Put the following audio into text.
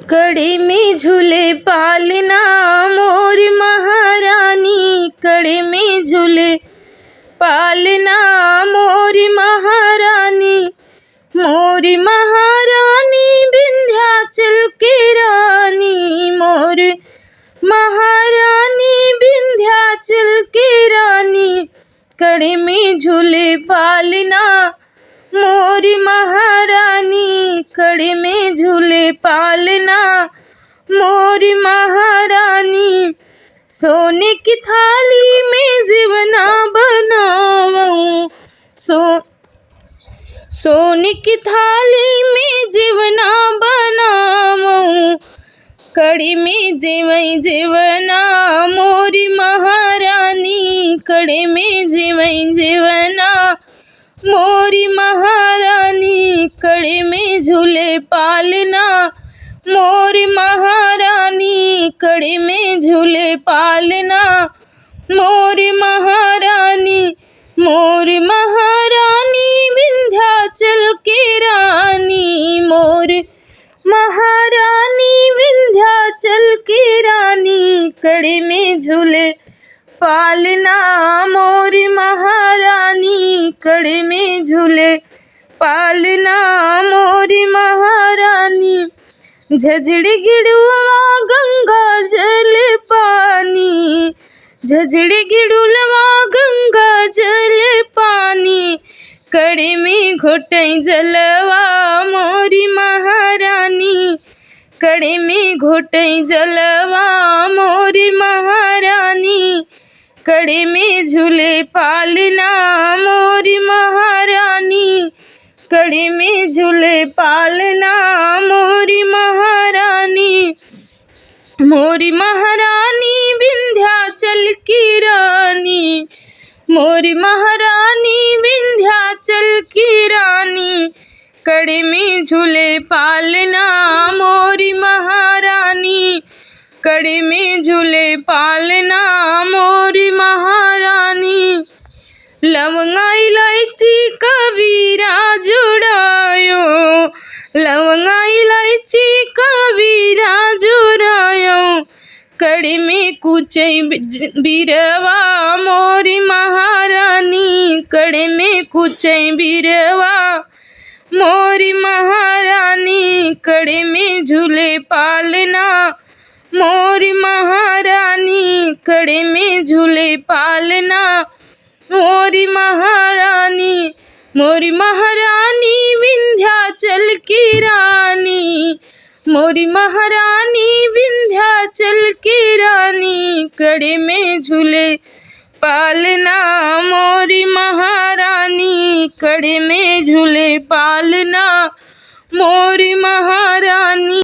कड़ी में झूले पालना मोर महारानी, कड़ी में झूले पालना मोर महारानी। मोर महारानी विंध्याचल की रानी, मोर महारानी विंध्याचल की रानी। कड़ी में झूले पालना मोर महारानी, कड़ी में झूले पालना मोर महारानी। सोने की थाली में जीवना बनाऊं, सोने की थाली में जीवना बनाऊं। कड़ी में जीवई जीवना मोर महारानी, कड़ी में जीवई जीवना मोरी महारानी। कड़ी में झूले पालना मोरी महारानी, कड़ी में झूले पालना मोरी महारानी। मोर महारानी विंध्याचल की रानी, मोर महारानी विंध्याचल की रानी। कड़ी में झूले पालना मोर महारानी, कड़ी में झूले पालना मोर महारानी। झजड़ी गिड़ुलवा गंगा जल पानी, झजड़ी गिड़ुलवा गंगा जल पानी। कड़ी में घोटई जलवा मोरी महारानी, कड़ी में घोटई जलवा मोरी महारानी। कड़ी में झूले पालना मोरी महारानी, कड़ी में झूले पालना मोरी महारानी। मोरी महारानी विंध्याचल की रानी, मोरी महारानी विंध्याचल की रानी। कड़ी में झूले पालना मोरी महारानी, कड़ी में झूले पालना मोरी महारानी। लवंगा इलायची कबीरा जुड़ायो, लवंगा इलायची कबीरा जुड़ायो। कड़ी में कुचई बिरवा मोरी महारानी, कड़ी में कुचई बिरवा मोरी महारानी। कड़ी में झूले पालना मोरी महारानी, कड़ी में झूले पालना मोरी महारानी। मोरी महारानी विंध्याचल की रानी, मोरी महारानी विंध्याचल की रानी। कड़ी में झूले पालना मोरी महारानी, कड़ी में झूले पालना मोरी महारानी।